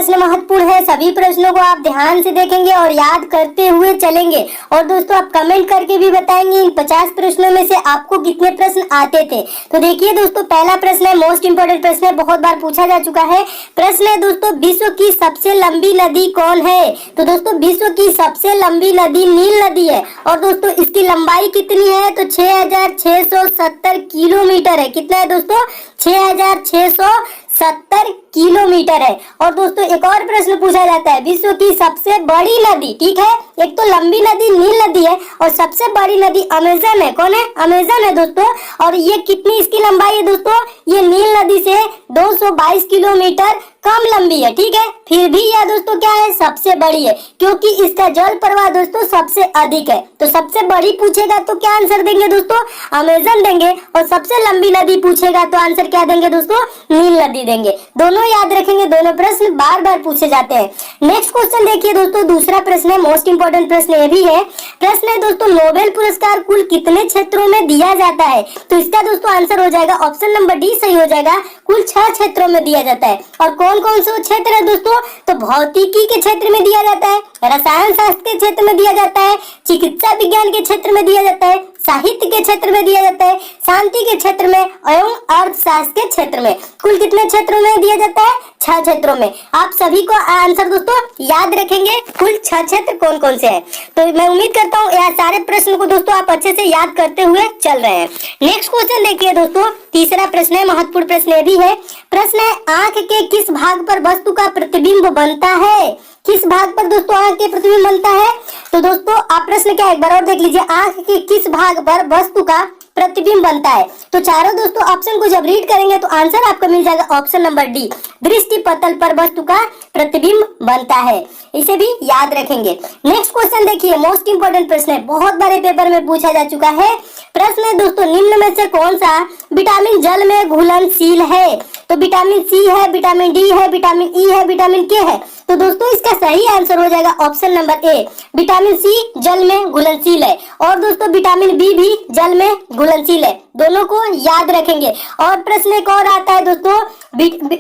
प्रश्न महत्वपूर्ण है, सभी प्रश्नों को आप ध्यान से देखेंगे और याद करते हुए चलेंगे। और दोस्तों आप कमेंट करके भी बताएंगे इन 50 प्रश्नों में से आपको कितने प्रश्न आते थे। तो देखिए दोस्तों, पहला प्रश्न है, मोस्ट इंपोर्टेंट प्रश्न है, बहुत बार पूछा जा चुका है। प्रश्न है दोस्तों, विश्व की सबसे लंबी नदी कौन है? तो दोस्तों विश्व की सबसे लंबी नदी नील नदी है। और दोस्तों इसकी लंबाई कितनी है? तो 6670 किलोमीटर है। कितना है दोस्तों? 6670 किलोमीटर है। और दोस्तों एक और प्रश्न पूछा जाता है, विश्व की सबसे बड़ी नदी, ठीक है, एक तो लंबी नदी नील नदी है और सबसे बड़ी नदी अमेजन है। कौन है? अमेजन है दोस्तों। और ये कितनी इसकी लंबाई है दोस्तों? ये नील नदी से 222 किलोमीटर कम लंबी है, ठीक है। फिर भी यह दोस्तों क्या है? सबसे बड़ी है, क्योंकि इसका जल प्रवाह दोस्तों सबसे अधिक है। तो सबसे बड़ी पूछेगा तो क्या आंसर देंगे दोस्तों? अमेजन देंगे। और सबसे लंबी नदी पूछेगा तो आंसर क्या देंगे दोस्तों? नील नदी देंगे। दोनों याद रखेंगे, दोनों प्रश्न बार बार पूछे जाते हैं। नेक्स्ट क्वेश्चन देखिए दोस्तों, दूसरा प्रश्न है, मोस्ट इंपोर्टेंट प्रश्न ये भी है। प्रश्न है दोस्तों, नोबेल पुरस्कार कुल कितने क्षेत्रों में दिया जाता है? तो इसका दोस्तों आंसर हो जाएगा ऑप्शन नंबर डी सही हो जाएगा, कुल 6 क्षेत्रों में दिया जाता है। और कौन कौन से क्षेत्र है दोस्तों? तो भौतिकी के क्षेत्र में दिया जाता है, रसायन शास्त्र के क्षेत्र में दिया जाता है, चिकित्सा विज्ञान के क्षेत्र में दिया जाता है, साहित्य के क्षेत्र में दिया जाता है, शांति के क्षेत्र में एवं अर्थशास्त्र के क्षेत्र में। कुल कितने क्षेत्रों में दिया जाता है? 6 क्षेत्रों में। आप सभी को आंसर दोस्तों याद रखेंगे, कुल 6 क्षेत्र कौन कौन से हैं। तो मैं उम्मीद करता हूँ यह सारे प्रश्न को दोस्तों आप अच्छे से याद करते हुए चल रहे हैं। नेक्स्ट क्वेश्चन देखिए दोस्तों, तीसरा प्रश्न है, महत्वपूर्ण प्रश्न ये भी है। प्रश्न है, आंख के किस भाग पर वस्तु का प्रतिबिंब बनता है? किस भाग पर दोस्तों आंख के प्रतिबिंब बनता है? तो दोस्तों आप प्रश्न क्या एक बार और देख लीजिए, आंख के किस भाग पर वस्तु का प्रतिबिंब बनता है? तो चारों दोस्तों ऑप्शन को जब रीड करेंगे तो आंसर आपको मिल जाएगा ऑप्शन नंबर डी, दृष्टि पटल पर वस्तु का प्रतिबिंब बनता है। इसे भी याद रखेंगे। नेक्स्ट क्वेश्चन देखिए, मोस्ट इंपोर्टेंट प्रश्न है, बहुत बारे पेपर में पूछा जा चुका है। प्रश्न है दोस्तों, निम्न में से कौन सा विटामिन जल में घुलनशील है? तो विटामिन सी है, विटामिन डी है, विटामिन ई है, विटामिन के है। तो दोस्तों इसका सही आंसर हो जाएगा option number A, vitamin C जल में घुलनशील है। और दोस्तों विटामिन बी भी जल में घुलनशील है, दोनों को याद रखेंगे। और प्रश्न एक और आता है दोस्तों,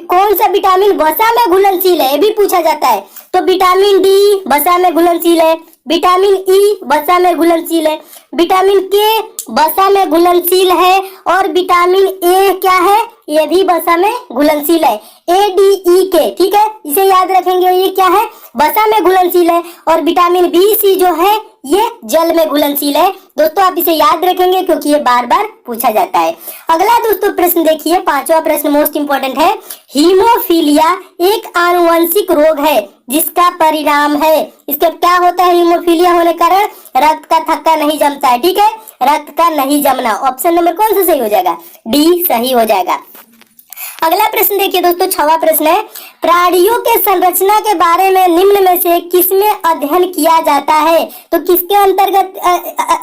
कौन सा विटामिन वसा में घुलनशील है? ये भी पूछा जाता है। तो विटामिन डी वसा में घुलनशील है, विटामिन ई वसा में घुलनशील है, विटामिन के वसा में घुलनशील है, और विटामिन ए क्या है? ये भी वसा में घुलनशील है, ADE, ठीक है, इसे याद रखेंगे। ये क्या है? वसा में घुलनशील है। और विटामिन बी सी जो है ये जल में घुलनशील है। दोस्तों आप इसे याद रखेंगे क्योंकि ये बार बार पूछा जाता है। अगला दोस्तों प्रश्न देखिए, 5वां प्रश्न मोस्ट इंपोर्टेंट है। हीमोफीलिया एक आनुवंशिक रोग है जिसका परिणाम है, इसका क्या होता है? हीमोफीलिया होने कारण रक्त का थक्का नहीं जमता है, ठीक है, रक्त का नहीं जमना। ऑप्शन नंबर कौन सा सही हो जाएगा? डी सही हो जाएगा। अगला प्रश्न देखिए दोस्तों, 6वां प्रश्न है, प्राणियों के संरचना के बारे में निम्न में से किसमें अध्ययन किया जाता है? तो किसके अंतर्गत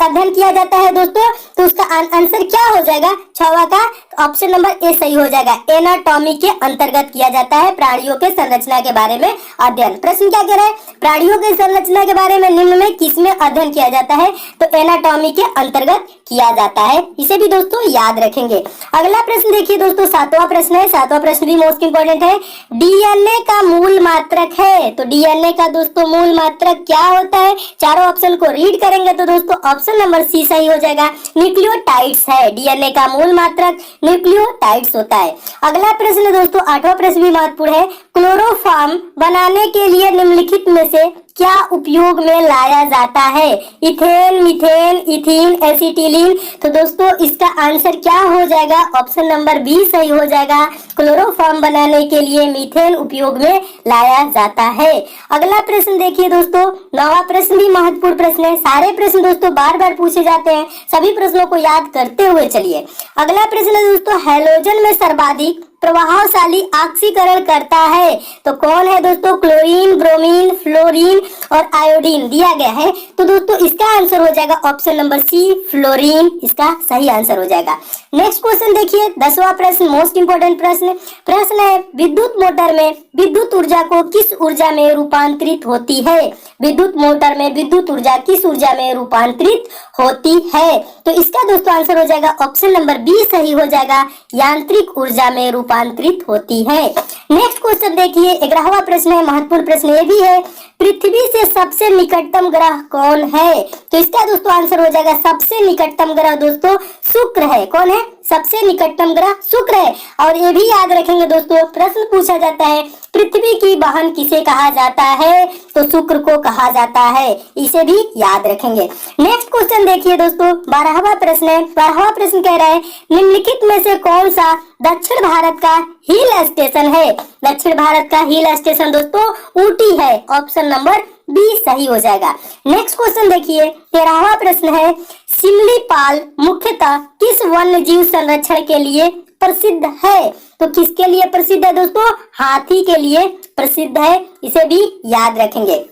अध्ययन किया जाता है दोस्तों? तो उसका आंसर क्या हो जाएगा 6वां का? ऑप्शन नंबर ए सही हो जाएगा, एनाटॉमी के अंतर्गत किया जाता है प्राणियों के संरचना के बारे में अध्ययन। प्रश्न क्या कह रहा है? प्राणियों के संरचना के बारे में निम्न में किसमें अध्ययन किया जाता है? तो एनाटॉमी के अंतर्गत किया जाता है। इसे भी दोस्तों याद रखेंगे। अगला प्रश्न देखिए दोस्तों, 7वां प्रश्न है। 7वां प्रश्न भी मोस्ट इंपोर्टेंट है। डीएनए का मूल मात्रक है, तो डीएनए का दोस्तों मूल मात्रक क्या होता है? चारों ऑप्शन को रीड करेंगे तो दोस्तों ऑप्शन नंबर सी सही हो जाएगा, न्यूक्लियोटाइड्स है। डीएनए का मूल मात्रक न्यूक्लियोटाइड्स होता है। अगला प्रश्न दोस्तों, 8वां प्रश्न भी महत्वपूर्ण है। क्लोरोफॉर्म बनाने के लिए निम्नलिखित में से क्या उपयोग में लाया जाता है? Ethane, methane, ethene, acetylene. तो दोस्तों इसका आंसर क्या हो जाएगा? ऑप्शन नंबर बी सही हो जाएगा, क्लोरोफॉर्म बनाने के लिए मीथेन उपयोग में लाया जाता है। अगला प्रश्न देखिए दोस्तों, 9वां प्रश्न भी महत्वपूर्ण प्रश्न है। सारे प्रश्न दोस्तों बार बार पूछे जाते हैं, सभी प्रश्नों को याद करते हुए चलिए। अगला प्रश्न दोस्तों, हैलोजन में सर्वाधिक प्रभावशाली ऑक्सीकरण करता है तो कौन है दोस्तों? क्लोरीन, ब्रोमीन, फ्लोरीन और आयोडीन दिया गया है। तो दोस्तों इसका आंसर हो जाएगा ऑप्शन नंबर सी, फ्लोरीन, इसका सही आंसर हो जाएगा। नेक्स्ट क्वेश्चन देखिए, 10वां प्रश्न मोस्ट इंपोर्टेंट प्रश्न है, विद्युत मोटर में विद्युत ऊर्जा को किस ऊर्जा में रूपांतरित होती है? विद्युत मोटर में विद्युत ऊर्जा किस ऊर्जा में रूपांतरित होती है? तो इसका दोस्तों आंसर हो जाएगा ऑप्शन नंबर बी सही हो जाएगा, यांत्रिक ऊर्जा में रूपांतरित रूपांतरित होती है। नेक्स्ट क्वेश्चन देखिए, 11वां प्रश्न है, महत्वपूर्ण प्रश्न ये भी है, पृथ्वी से सबसे निकटतम ग्रह कौन है? तो इसका दोस्तों आंसर हो जाएगा सबसे निकटतम ग्रह दोस्तों शुक्र है। कौन है? सबसे निकटतम ग्रह शुक्र है। और ये भी याद रखेंगे दोस्तों, प्रश्न पूछा जाता है पृथ्वी की बहन किसे कहा जाता है? तो शुक्र को कहा जाता है, इसे भी याद रखेंगे। नेक्स्ट क्वेश्चन देखिए दोस्तों, 12वां प्रश्न है। 12वां प्रश्न कह रहा है निम्नलिखित में से कौन सा दक्षिण भारत का हिल स्टेशन है? दक्षिण भारत का हिल स्टेशन दोस्तों ऊटी है। ऑप्शन नंबर बी सही हो जाएगा। नेक्स्ट क्वेश्चन देखिए, 13वां प्रश्न है, सिमलीपाल मुख्यतः किस वन्य जीव संरक्षण के लिए प्रसिद्ध है? तो किसके लिए प्रसिद्ध है दोस्तों? हाथी के लिए प्रसिद्ध है, इसे भी याद रखेंगे।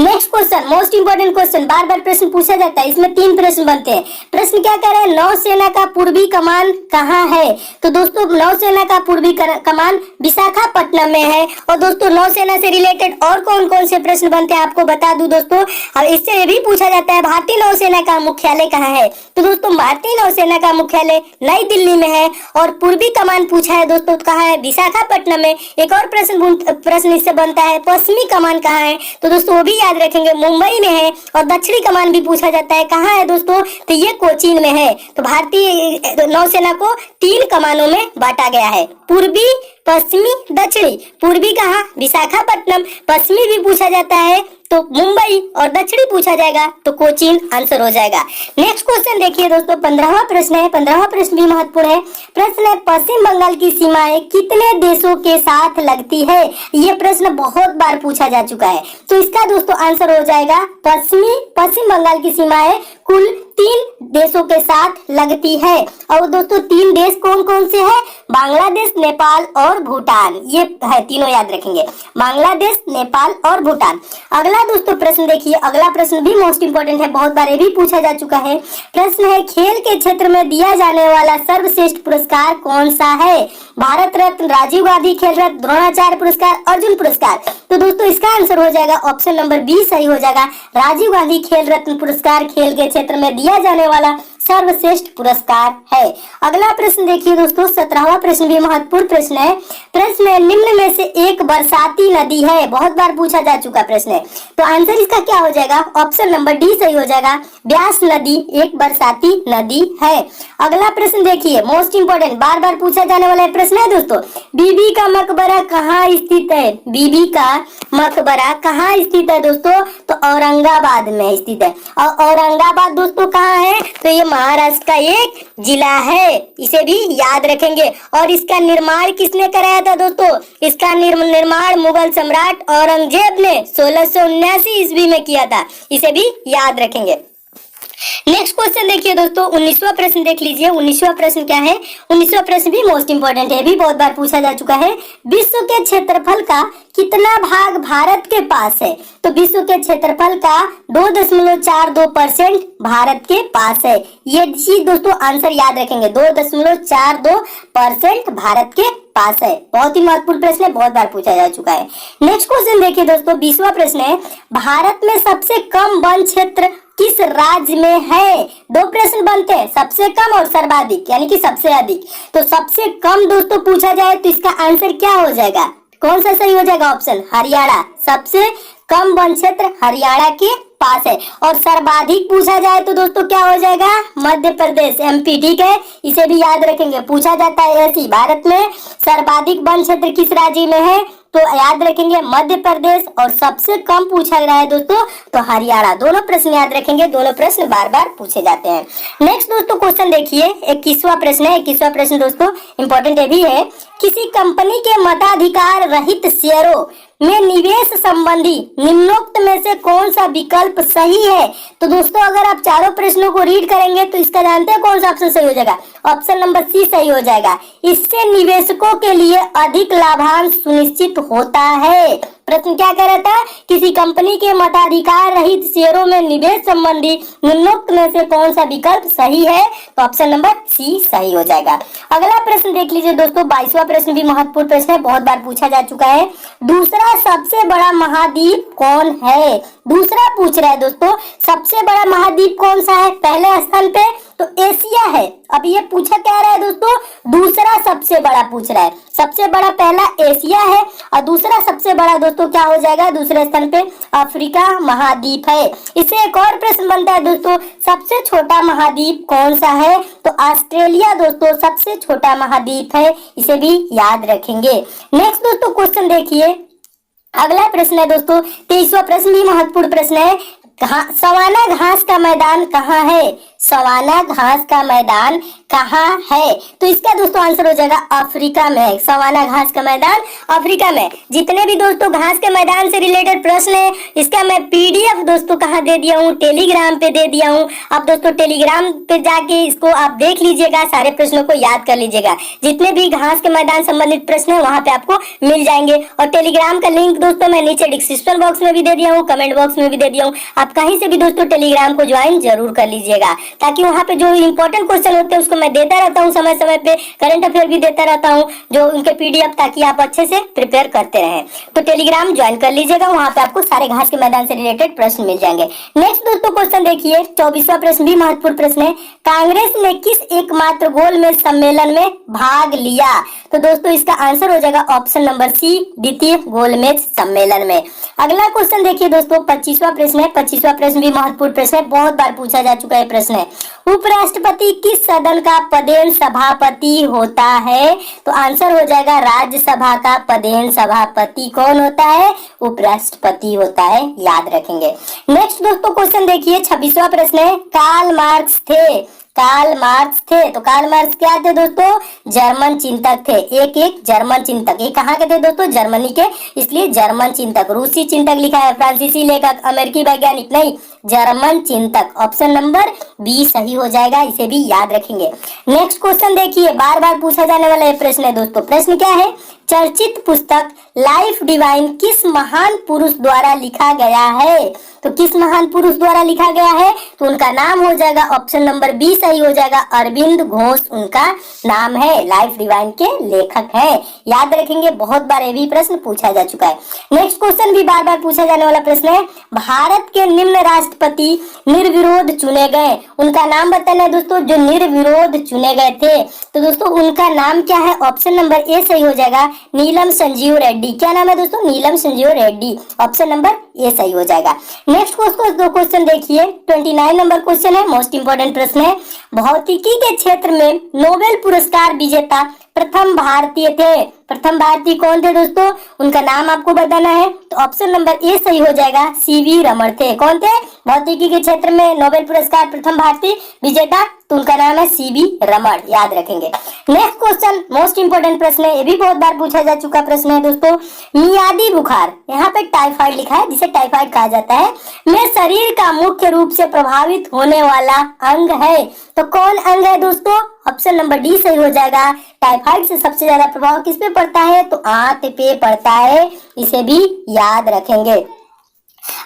Next question, most important question, बार बार प्रश्न पूछा जाता है, इसमें 3 प्रश्न बनते हैं। प्रश्न क्या कह रहे हैं? नौसेना का पूर्वी कमान कहाँ है? तो दोस्तों नौसेना का पूर्वी कमान विशाखापट्टनम में है। और दोस्तों नौसेना से रिलेटेड और कौन कौन से प्रश्न बनते हैं आपको बता दूं दोस्तों। और इससे ये भी पूछा जाता है भारतीय नौसेना का मुख्यालय कहाँ है? तो दोस्तों भारतीय नौसेना का मुख्यालय नई दिल्ली में है। और पूर्वी कमान पूछा है दोस्तों कहाँ है? विशाखापट्टनम में। एक और प्रश्न इससे बनता है पश्चिमी कमान कहाँ है? तो दोस्तों भी याद रखेंगे मुंबई में है। और दक्षिणी कमान भी पूछा जाता है, कहाँ है दोस्तों? तो ये कोचीन में है। तो भारतीय नौसेना को 3 कमानों में बांटा गया है, पूर्वी, पश्चिमी, दक्षिणी। पूर्वी कहाँ? विशाखापट्टनम। पश्चिमी भी पूछा जाता है तो मुंबई, और दक्षिणी पूछा जाएगा तो कोचीन आंसर हो जाएगा। नेक्स्ट क्वेश्चन देखिए दोस्तों, 15वां प्रश्न है। 15वां प्रश्न भी महत्वपूर्ण है। प्रश्न है पश्चिम बंगाल की सीमाएं कितने देशों के साथ लगती है? ये प्रश्न बहुत बार पूछा जा चुका है। तो इसका दोस्तों आंसर हो जाएगा पश्चिम बंगाल की सीमाएं कुल 3 देशों के साथ लगती है। और दोस्तों 3 देश कौन कौन से हैं? बांग्लादेश, नेपाल और भूटान। ये है तीनों, याद रखेंगे, बांग्लादेश, नेपाल और भूटान। अगला दोस्तों प्रश्न देखिए, अगला प्रश्न भी मोस्ट इंपोर्टेंट है, बहुत बार ये भी पूछा जा चुका है। प्रश्न है खेल के क्षेत्र में दिया जाने वाला सर्वश्रेष्ठ पुरस्कार कौन सा है? भारत रत्न, राजीव गांधी खेल रत्न, द्रोणाचार्य पुरस्कार, अर्जुन पुरस्कार। तो दोस्तों इसका आंसर हो जाएगा ऑप्शन नंबर बी सही हो जाएगा। राजीव गांधी खेल रत्न पुरस्कार खेल के क्षेत्र में दिया जाने वाला सर्वश्रेष्ठ पुरस्कार है। अगला प्रश्न देखिए दोस्तों, 17वां प्रश्न भी महत्वपूर्ण प्रश्न है। प्रश्न है निम्न में से एक बरसाती नदी है, बहुत बार पूछा जा चुका प्रश्न है। तो आंसर इसका क्या हो जाएगा? ऑप्शन नंबर डी सही हो जाएगा। ब्यास नदी एक बरसाती नदी है। अगला प्रश्न देखिए, मोस्ट इंपोर्टेंट, बार बार पूछा जाने वाला प्रश्न है दोस्तों, बीबी का मकबरा कहाँ स्थित है? बीबी का मकबरा कहाँ स्थित है दोस्तों? तो औरंगाबाद में स्थित है। और औरंगाबाद दोस्तों कहाँ है? तो ये महाराष्ट्र का एक जिला है, इसे भी याद रखेंगे। और इसका निर्माण किसने कराया था दोस्तों? इसका निर्माण मुगल सम्राट औरंगजेब ने 1679 ईस्वी में किया था, इसे भी याद रखेंगे। नेक्स्ट क्वेश्चन देखिए दोस्तों, 19वां प्रश्न देख लीजिए। 19वां प्रश्न क्या है? 19वां प्रश्न भी मोस्ट इंपोर्टेंट है, भी बहुत बार पूछा जा चुका है। विश्व के क्षेत्रफल का कितना भाग भारत के पास है? तो विश्व के क्षेत्रफल का 2.42% भारत के पास है। ये चीज दोस्तों आंसर याद रखेंगे, 2.42% भारत के पास है। बहुत ही महत्वपूर्ण प्रश्न है, बहुत बार पूछा जा चुका है। नेक्स्ट क्वेश्चन देखिए दोस्तों, 20वां प्रश्न है, भारत में सबसे कम वन क्षेत्र किस राज्य में है? 2 प्रश्न बनते हैं, सबसे कम और सर्वाधिक, यानी कि सबसे अधिक। तो सबसे कम दोस्तों पूछा जाए तो इसका आंसर क्या हो जाएगा? कौन सा सही हो जाएगा? ऑप्शन हरियाणा। सबसे कम वन क्षेत्र हरियाणा के पास है। और सर्वाधिक पूछा जाए तो दोस्तों क्या हो जाएगा? मध्य प्रदेश, एमपी। ठीक है, इसे भी याद रखेंगे, पूछा जाता है ऐसी, भारत में सर्वाधिक वन क्षेत्र किस राज्य में है? तो याद रखेंगे मध्य प्रदेश। और सबसे कम पूछा रहा है दोस्तों तो हरियाणा। दोनों प्रश्न याद रखेंगे, दोनों प्रश्न बार बार पूछे जाते हैं। नेक्स्ट दोस्तों क्वेश्चन देखिए, 21वां प्रश्न है। 21वां प्रश्न दोस्तों इंपॉर्टेंट ये भी है, किसी कंपनी के मताधिकार रहित शेयरों में निवेश संबंधी निम्नोक्त में से कौन सा विकल्प सही है? तो दोस्तों अगर आप चारों प्रश्नों को रीड करेंगे तो इसका जानते हैं कौन सा ऑप्शन सही हो जाएगा? ऑप्शन नंबर सी सही हो जाएगा। इससे निवेशकों के लिए अधिक लाभांश सुनिश्चित होता है। प्रश्न क्या कह रहा था? किसी कंपनी के मताधिकार रहित शेयरों में निवेश संबंधी निम्नोक्त में से कौन सा विकल्प सही है? तो ऑप्शन नंबर सी सही हो जाएगा। अगला प्रश्न देख लीजिए दोस्तों, 22वां प्रश्न भी महत्वपूर्ण प्रश्न है, बहुत बार पूछा जा चुका है। दूसरा सबसे बड़ा महाद्वीप कौन है? दूसरा पूछ रहा है दोस्तों, सबसे बड़ा महाद्वीप कौन सा है? पहले स्थान पे तो एशिया है। अब ये पूछा क्या रहा है दोस्तों, दूसरा सबसे बड़ा पूछ रहा है। सबसे बड़ा पहला एशिया है और दूसरा सबसे बड़ा दोस्तों क्या हो जाएगा, दूसरे स्थान पे अफ्रीका महाद्वीप है। इससे एक और प्रश्न बनता है दोस्तों, सबसे छोटा महाद्वीप कौन सा है, तो ऑस्ट्रेलिया दोस्तों सबसे छोटा महाद्वीप है, इसे भी याद रखेंगे। नेक्स्ट दोस्तों क्वेश्चन देखिए, अगला प्रश्न है दोस्तों 23वां प्रश्न भी महत्वपूर्ण प्रश्न है। सवाना घास का मैदान कहाँ है, सवाना घास का मैदान कहाँ है, तो इसका दोस्तों आंसर हो जाएगा अफ्रीका में है। सवाना घास का मैदान अफ्रीका में। जितने भी दोस्तों घास के मैदान से रिलेटेड प्रश्न है, इसका मैं पीडीएफ दोस्तों कहाँ दे दिया हूँ, टेलीग्राम पे दे दिया हूँ। आप दोस्तों टेलीग्राम पे जाके इसको आप देख लीजिएगा, सारे प्रश्नों को याद कर लीजिएगा। जितने भी घास के मैदान संबंधित प्रश्न है वहां पे आपको मिल जाएंगे। और टेलीग्राम का लिंक दोस्तों मैं नीचे डिस्क्रिप्शन बॉक्स में भी दे दिया हूँ, कमेंट बॉक्स में भी दे दिया हूँ। आप कहीं से भी दोस्तों टेलीग्राम को ज्वाइन जरूर कर लीजिएगा, ताकि वहाँ पे जो इंपॉर्टेंट क्वेश्चन होते हैं उसको मैं देता रहता हूँ समय समय पे, करंट अफेयर भी देता रहता हूँ जो उनके पीडीएफ, ताकि आप अच्छे से प्रिपेयर करते रहें। तो टेलीग्राम ज्वाइन कर लीजिएगा, वहाँ पे आपको सारे घास के मैदान से रिलेटेड प्रश्न मिल जाएंगे। नेक्स्ट दोस्तों क्वेश्चन देखिए, 24वां प्रश्न भी महत्वपूर्ण प्रश्न है। कांग्रेस ने किस एकमात्र गोलमेज सम्मेलन में भाग लिया, तो दोस्तों इसका आंसर हो जाएगा ऑप्शन नंबर सी, द्वितीय गोलमेज सम्मेलन में। अगला क्वेश्चन देखिए दोस्तों 25वां प्रश्न है। 25वां प्रश्न भी महत्वपूर्ण प्रश्न है, बहुत बार पूछा जा चुका है प्रश्न है। उपराष्ट्रपति किस सदन का पदेन सभापति होता है, तो आंसर हो जाएगा राज्यसभा का पदेन सभापति कौन होता है, उपराष्ट्रपति होता है, याद रखेंगे। नेक्स्ट दोस्तों क्वेश्चन देखिए 26वां प्रश्न है। कार्ल मार्क्स थे, कार्ल मार्क्स थे, तो कार्ल मार्क्स क्या थे दोस्तों, जर्मन चिंतक थे। एक जर्मन चिंतक, ये कहाँ के थे दोस्तों, जर्मनी के, इसलिए जर्मन चिंतक। रूसी चिंतक लिखा है, फ्रांसीसी लेखक, अमेरिकी वैज्ञानिक नहीं, जर्मन चिंतक। ऑप्शन नंबर बी सही हो जाएगा, इसे भी याद रखेंगे। नेक्स्ट क्वेश्चन देखिए, बार बार पूछा जाने वाला ये प्रश्न है दोस्तों। प्रश्न क्या है, चर्चित पुस्तक लाइफ डिवाइन किस महान पुरुष द्वारा लिखा गया है, तो किस महान पुरुष द्वारा लिखा गया है, तो उनका नाम हो जाएगा ऑप्शन नंबर बी सही हो जाएगा, अरविंद घोष उनका नाम है, लाइफ डिवाइन के लेखक है, याद रखेंगे। बहुत बार ये भी प्रश्न पूछा जा चुका है। नेक्स्ट क्वेश्चन भी बार बार पूछा जाने वाला प्रश्न है। भारत के निम्न राष्ट्रपति निर्विरोध चुने गए, उनका नाम बताना है दोस्तों, जो निर्विरोध चुने गए थे, तो दोस्तों उनका नाम क्या है, ऑप्शन नंबर ए सही हो जाएगा, नीलम संजीव रेड्डी। क्या नाम है दोस्तों, Neelam Sanjiva Reddy, option number A सही हो जाएगा। नेक्स्ट क्वेश्चन देखिए 29 नंबर क्वेश्चन है, मोस्ट इंपोर्टेंट प्रश्न है। भौतिकी के क्षेत्र में नोबेल पुरस्कार विजेता प्रथम भारतीय थे, प्रथम भारतीय कौन थे दोस्तों, उनका नाम आपको बताना है, तो ऑप्शन नंबर ए सही हो जाएगा, सीवी रमन थे। कौन थे, भौतिकी के क्षेत्र में नोबेल पुरस्कार प्रथम भारतीय विजेता, तो उनका नाम है सीवी रमन, याद रखेंगे। नेक्स्ट क्वेश्चन मोस्ट इंपोर्टेंट प्रश्न है, ये भी बहुत बार पूछा जा चुका प्रश्न है दोस्तों। मियादी बुखार, यहाँ पे टाइफाइड लिखा है, जिसे टाइफाइड कहा जाता है, में शरीर का मुख्य रूप से प्रभावित होने वाला अंग है, तो कौन अंग है दोस्तों, ऑप्शन नंबर डी सही हो जाएगा। टाइफाइड से सबसे ज्यादा प्रभाव किस पे पड़ता है, तो आंत पे पड़ता है, इसे भी याद रखेंगे।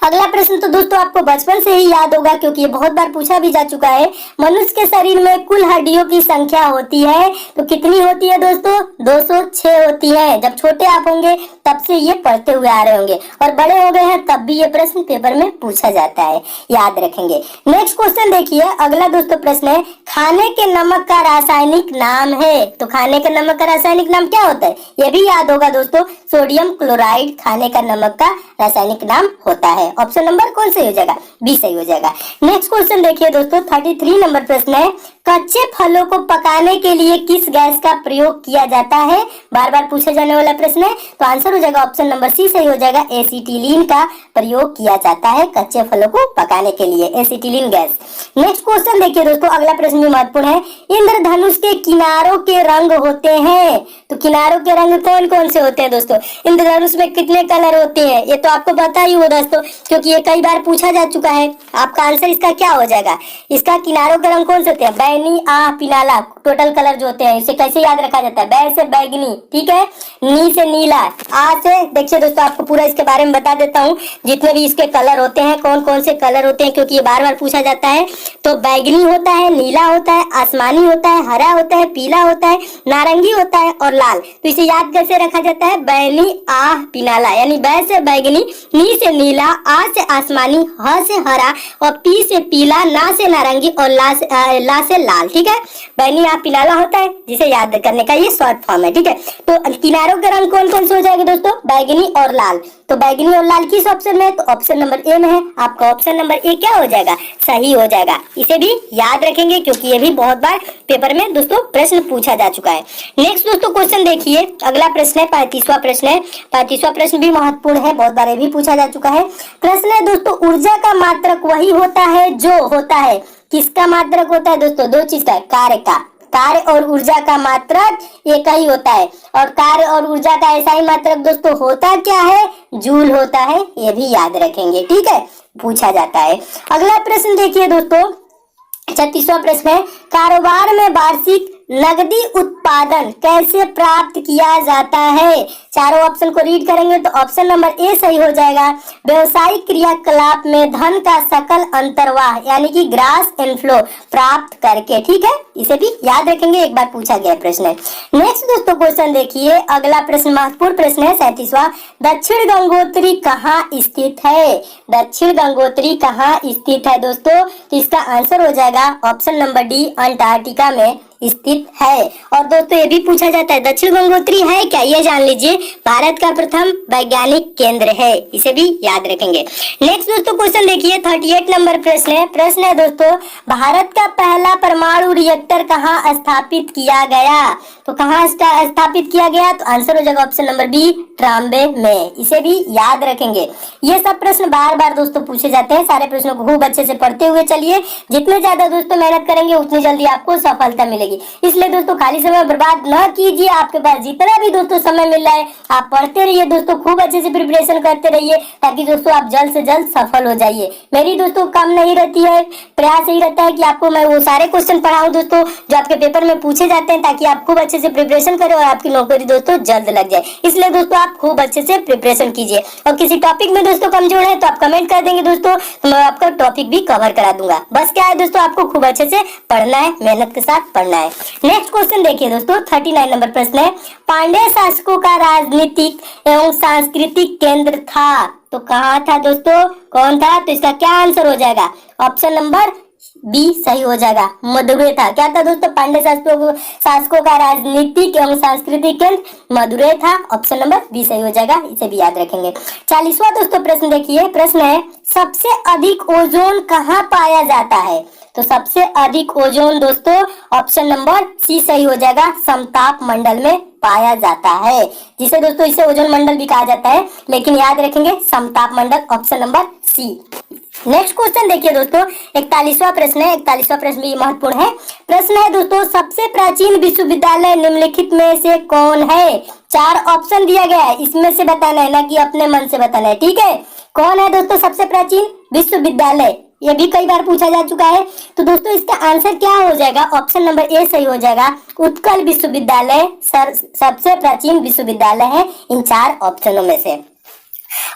अगला प्रश्न तो दोस्तों आपको बचपन से ही याद होगा, क्योंकि ये बहुत बार पूछा भी जा चुका है। मनुष्य के शरीर में कुल हड्डियों की संख्या होती है, तो कितनी होती है दोस्तों, 206 होती है। जब छोटे आप होंगे तब से ये पढ़ते हुए आ रहे होंगे, और बड़े हो गए हैं तब भी ये प्रश्न पेपर में पूछा जाता है, याद रखेंगे। नेक्स्ट क्वेश्चन देखिए, अगला दोस्तों प्रश्न है, खाने के नमक का रासायनिक नाम है, तो खाने के नमक का रासायनिक नाम क्या होता है, ये भी याद होगा दोस्तों, सोडियम क्लोराइड खाने का नमक का रासायनिक नाम होता है। ऑप्शन नंबर कौन सही हो जाएगा, बी सही हो जाएगा। नेक्स्ट क्वेश्चन देखिए दोस्तों 33 नंबर प्रश्न है। कच्चे फलों को पकाने के लिए किस गैस का प्रयोग किया जाता है, बार बार पूछा जाने वाला प्रश्न है, तो आंसर हो जाएगा ऑप्शन नंबर सी सही हो जाएगा, एसिटिलीन का प्रयोग किया जाता है कच्चे फलों को पकाने के लिए, एसिटिलीन गैस। नेक्स्ट क्वेश्चन देखिए दोस्तों, अगला प्रश्न भी महत्वपूर्ण है। इंद्रधनुष के किनारों के रंग होते हैं, तो किनारों के रंग कौन कौन से होते हैं दोस्तों, इंद्रधनुष में कितने कलर होते हैं, ये तो आपको पता ही हो दोस्तों, क्योंकि ये कई बार पूछा जा चुका है। आपका आंसर इसका क्या हो जाएगा, इसका किनारों के रंग कौन से होते हैं, बैगनी, आ, पीला, टोटल कलर जो होते हैं, इसे कैसे याद रखा जाता है, बै से बैगनी, ठीक है, नी से नीला, आ से, देखिए दोस्तों आपको पूरा इसके बारे में बता देता हूँ, जितने भी इसके कलर होते हैं, कौन कौन से कलर होते हैं, क्योंकि ये बार बार पूछा जाता है। तो बैगनी होता है, नीला होता है, आसमानी होता है, हरा होता है, पीला होता है, नारंगी होता है और लाल। तो इसे याद कैसे रखा जाता है, बैगनी, आ, पीनाला, यानी बै से बैगनी, नी से नीला, आ से आसमानी, ह से हरा और पी से पीला, ना से नारंगी और ला से लाल। ठीक है, बैगनी या पिलाला होता है जिसे याद करने का ये शॉर्ट फॉर्म है। ठीक है, तो किनारों का रंग कौन कौन से हो जाएगा दोस्तों? बैगनी और लाल। तो बैगनी और लाल किस ऑप्शन में है? तो ऑप्शन नंबर ए में है। आपका ऑप्शन नंबर ए क्या हो जाएगा? सही हो जाएगा। इसे भी याद रखेंगे क्योंकि ये भी बहुत बार पेपर में दोस्तों प्रश्न पूछा जा चुका है। नेक्स्ट दोस्तों क्वेश्चन देखिए, अगला प्रश्न है 35वां प्रश्न है। 35वां प्रश्न भी महत्वपूर्ण है, बहुत बार ये भी पूछा जा चुका है। प्रश्न है दोस्तों, ऊर्जा का मात्रक वही होता है जो होता है, किसका मात्रक होता है दोस्तों? दो चीज का, कार्य का। कार्य और ऊर्जा का मात्रक एक ही होता है, और कार्य और ऊर्जा का ऐसा ही मात्रक दोस्तों होता क्या है? जूल होता है। ये भी याद रखेंगे। ठीक है, पूछा जाता है। अगला प्रश्न देखिए दोस्तों, 36वां प्रश्न है, कारोबार में वार्षिक नगदी उत्पादन कैसे प्राप्त किया जाता है? चारों ऑप्शन को रीड करेंगे तो ऑप्शन नंबर ए सही हो जाएगा। व्यवसायिक क्रियाकलाप में धन का सकल अंतर्वाह यानी कि ग्रास इनफ्लो प्राप्त करके। ठीक है, इसे भी याद रखेंगे, एक बार पूछा गया प्रश्न है। नेक्स्ट दोस्तों क्वेश्चन देखिए, अगला प्रश्न महत्वपूर्ण प्रश्न है 37वां। दक्षिण गंगोत्री कहाँ स्थित है? दक्षिण गंगोत्री कहाँ स्थित है दोस्तों? तो इसका आंसर हो जाएगा ऑप्शन नंबर डी, अंटार्कटिका में स्थित है। और दोस्तों ये भी पूछा जाता है दक्षिण गंगोत्री है क्या? ये जान लीजिए, भारत का प्रथम वैज्ञानिक केंद्र है। इसे भी याद रखेंगे। नेक्स्ट दोस्तों क्वेश्चन देखिए, 38 नंबर प्रश्न है। प्रश्न है दोस्तों, भारत का पहला परमाणु रिएक्टर कहाँ स्थापित किया गया? तो कहाँ स्थापित किया गया? तो आंसर हो जाएगा ऑप्शन नंबर बी, ट्राम्बे में। इसे भी याद रखेंगे। ये सब प्रश्न बार बार दोस्तों पूछे जाते हैं। सारे प्रश्नों को खूब अच्छे से पढ़ते हुए चलिए। जितने ज्यादा दोस्तों मेहनत करेंगे उतनी जल्दी आपको सफलता मिलेगी। इसलिए दोस्तों खाली समय बर्बाद न कीजिए। आपके पास जितना भी दोस्तों समय मिल रहा है आप पढ़ते रहिए दोस्तों, खूब अच्छे से प्रिपरेशन करते रहिए ताकि दोस्तों आप जल्द से जल्द सफल हो जाइए। मेरी दोस्तों कम नहीं रहती है, प्रयास यही रहता है कि आपको मैं वो सारे क्वेश्चन पढ़ाऊं दोस्तों जो आपके पेपर में पूछे जाते हैं, ताकि आप खूब अच्छे से प्रिपरेशन करें और आपकी नौकरी दोस्तों जल्द लग जाए। इसलिए दोस्तों आप खूब अच्छे से प्रिपरेशन कीजिए। और किसी टॉपिक में दोस्तों कमजोर है तो आप कमेंट कर देंगे दोस्तों, तो मैं आपका टॉपिक भी कवर करा दूंगा। बस क्या है दोस्तों, आपको खूब अच्छे से पढ़ना है, मेहनत के साथ पढ़ना है। नेक्स्ट क्वेश्चन देखिए दोस्तों, 39 नंबर प्रश्न है। पांड्य शासकों का राजनीतिक एवं सांस्कृतिक केंद्र था, तो कहाँ था दोस्तों? कौन था? तो इसका क्या आंसर हो जाएगा? ऑप्शन नंबर बी सही हो जाएगा, मदुरै था। क्या था दोस्तों? पांड्य शासकों का राजनीतिक एवं सांस्कृतिक केंद्र मदुरै था। ऑप्शन नंबर बी सही हो जाएगा, इसे भी याद रखेंगे। 40वां दोस्तों प्रश्न देखिए, प्रश्न है सबसे अधिक ओजोन कहाँ पाया जाता है? तो सबसे अधिक ओजोन दोस्तों ऑप्शन नंबर सी सही हो जाएगा, समताप मंडल में पाया जाता है, जिसे दोस्तों इसे ओजोन मंडल भी कहा जाता है, लेकिन याद रखेंगे समताप मंडल, option number C. Next question देखिए दोस्तों, 41वां प्रश्न है। 41वां प्रश्न भी महत्वपूर्ण है। प्रश्न है दोस्तों, सबसे प्राचीन विश्वविद्यालय निम्नलिखित में से कौन है? 4 ऑप्शन दिया गया है, इसमें से बताना है, ना कि अपने मन से बताना है। ठीक है, कौन है दोस्तों सबसे प्राचीन विश्वविद्यालय? ये भी कई बार पूछा जा चुका है। तो दोस्तों इसका आंसर क्या हो जाएगा? ऑप्शन नंबर ए सही हो जाएगा, उत्कल विश्वविद्यालय सबसे प्राचीन विश्वविद्यालय है इन 4 ऑप्शनों में से।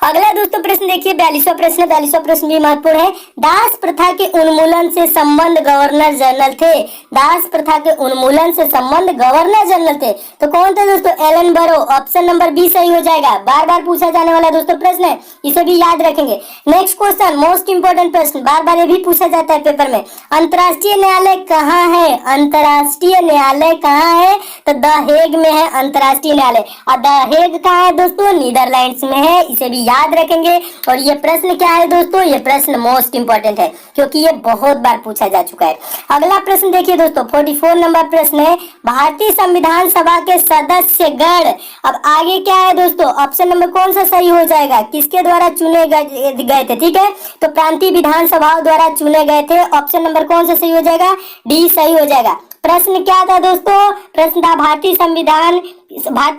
अगला दोस्तों प्रश्न देखिए, 42वां प्रश्न। 42वां प्रश्न भी महत्वपूर्ण है। दास प्रथा के उन्मूलन से संबंध गवर्नर जनरल थे। दास प्रथा के उन्मूलन से संबंध गवर्नर जनरल थे, तो कौन थे दोस्तों? एलन बरो। ऑप्शन नंबर बी सही हो जाएगा। बार बार पूछा जाने वाला दोस्तों प्रश्न है, इसे भी याद रखेंगे। नेक्स्ट क्वेश्चन मोस्ट इंपोर्टेंट प्रश्न, बार बार ये भी पूछा जाता है पेपर में। अंतर्राष्ट्रीय न्यायालय कहाँ है? अंतर्राष्ट्रीय न्यायालय कहाँ है? तो द हेग में है अंतर्राष्ट्रीय न्यायालय। और द हेग कहाँ है दोस्तों? नीदरलैंड्स में है, इसे भी याद रखेंगे। और ये प्रश्न क्या है दोस्तों? ये प्रश्न मोस्ट इंपोर्टेंट है क्योंकि ये बहुत बार पूछा जा चुका है। अगला प्रश्न देखिए दोस्तों, 44 नंबर प्रश्न है। भारतीय संविधान सभा के सदस्य गण, अब आगे क्या है दोस्तों? ऑप्शन नंबर कौन सा सही हो जाएगा? किसके द्वारा चुने गए थे? ठीक है, तो प्रांतीय विधानसभाओं द्वारा चुने गए थे। ऑप्शन नंबर कौन सा सही हो जाएगा? डी सही हो जाएगा। प्रश्न क्या था दोस्तों? प्रश्न था भारतीय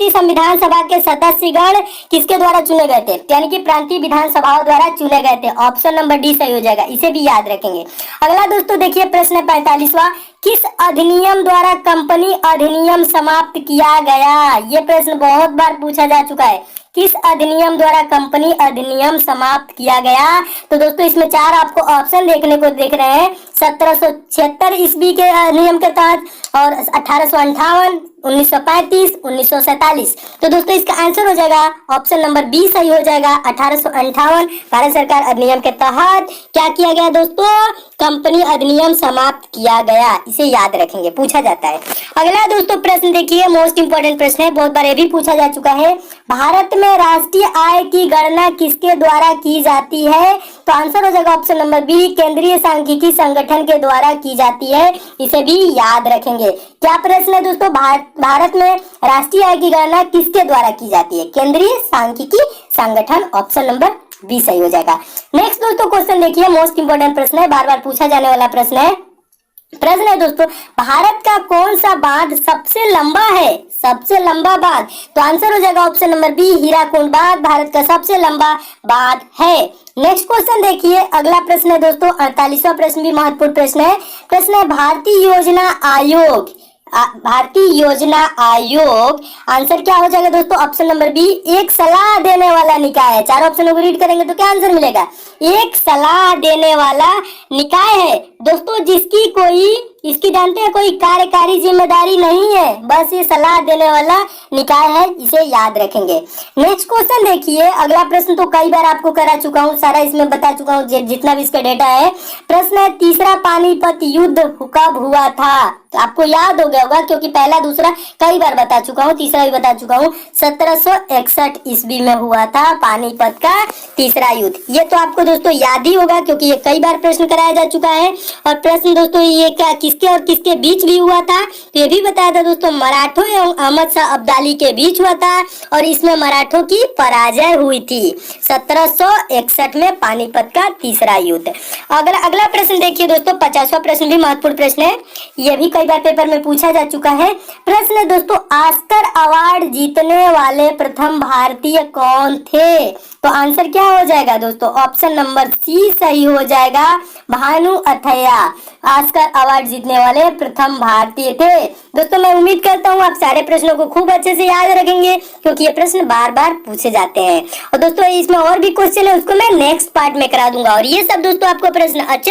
संविधान सभा के सदस्यगण किसके द्वारा चुने गए थे? यानी कि प्रांतीय विधानसभाओं द्वारा चुने गए थे। ऑप्शन नंबर डी सही हो जाएगा, इसे भी याद रखेंगे। अगला दोस्तों देखिए प्रश्न 45वां, किस अधिनियम द्वारा कंपनी अधिनियम समाप्त किया गया? ये प्रश्न बहुत बार पूछा जा चुका है। किस अधिनियम द्वारा कंपनी अधिनियम समाप्त किया गया? तो दोस्तों इसमें 4 आपको ऑप्शन देखने को देख रहे हैं। 1776 ईस्वी के अधिनियम के तहत, और 1858 1935, 1947। तो दोस्तों इसका आंसर हो जाएगा ऑप्शन नंबर बी सही हो जाएगा। 1858 भारत सरकार अधिनियम के तहत क्या किया गया दोस्तों, कंपनी अधिनियम समाप्त किया गया। इसे याद रखेंगे, पूछा जाता है। अगला दोस्तों प्रश्न देखिए, मोस्ट इंपोर्टेंट प्रश्न है, बहुत बार ये भी पूछा जा चुका है। भारत में राष्ट्रीय आय की गणना किसके द्वारा की जाती है? तो आंसर हो जाएगा ऑप्शन नंबर बी, केंद्रीय सांख्यिकी संगठन के द्वारा की जाती है। इसे भी याद रखेंगे। क्या प्रश्न है दोस्तों, भारत में राष्ट्रीय आय की गणना किसके द्वारा की जाती है? केंद्रीय सांख्यिकी संगठन, ऑप्शन नंबर बी सही हो जाएगा। नेक्स्ट दोस्तों क्वेश्चन देखिए, मोस्ट इंपोर्टेंट प्रश्न है, बार बार पूछा जाने वाला प्रश्न है। प्रश्न है दोस्तों, भारत का कौन सा बांध सबसे लंबा है? सबसे लंबा बांध, तो आंसर हो जाएगा ऑप्शन नंबर बी, हीराकुंड बांध भारत का सबसे लंबा बांध है। नेक्स्ट क्वेश्चन देखिए, अगला प्रश्न है दोस्तों 48वां प्रश्न भी महत्वपूर्ण प्रश्न है। प्रश्न है भारतीय योजना आयोग, भारतीय योजना आयोग, आंसर क्या हो जाएगा दोस्तों, ऑप्शन नंबर बी, एक सलाह देने वाला निकाय है। चार ऑप्शनों को रीड करेंगे तो क्या आंसर मिलेगा, एक सलाह देने वाला निकाय है दोस्तों, जिसकी कोई, इसकी जानते हैं, कोई कार्यकारी जिम्मेदारी नहीं है, बस ये सलाह देने वाला निकाय है। इसे याद रखेंगे। नेक्स्ट क्वेश्चन देखिए, अगला प्रश्न तो कई बार आपको करा चुका हूँ, सारा इसमें बता चुका हूँ जितना भी इसका डेटा है। प्रश्न है तीसरा पानीपत युद्ध कब हुआ था? तो आपको याद हो गया होगा क्योंकि पहला दूसरा कई बार बता चुका हूँ, तीसरा भी बता चुका हूँ। 1761 ईस्वी में हुआ था पानीपत का तीसरा युद्ध। ये तो आपको दोस्तों याद ही होगा क्योंकि ये कई बार प्रश्न कराया जा चुका है। और प्रश्न दोस्तों ये क्या किसके और किसके बीच भी हुआ था, तो ये भी बताया था दोस्तों, मराठों एवं अहमद शाह अब्दाली के बीच हुआ था और इसमें मराठों की पराजय हुई थी 1761 में पानीपत का तीसरा युद्ध। अगला प्रश्न देखिए दोस्तों, 50वां प्रश्न भी महत्वपूर्ण प्रश्न है, ये भी कई बार पेपर में पूछा जा चुका है। प्रश्न है दोस्तों, ऑस्कर अवार्ड जीतने वाले प्रथम भारतीय कौन थे? तो आंसर क्या हो जाएगा दोस्तों, ऑप्शन नंबर सी सही हो जाएगा, भानु अथैया ऑस्कर अवार्ड जीतने वाले प्रथम भारतीय थे। दोस्तों मैं उम्मीद करता हूँ आप सारे प्रश्नों को खूब अच्छे से याद रखेंगे क्योंकि ये प्रश्न बार बार पूछे जाते हैं। और दोस्तों इसमें और भी क्वेश्चन है, उसको मैं नेक्स्ट पार्ट में करा दूंगा। और ये सब दोस्तों आपको प्रश्न अच्छे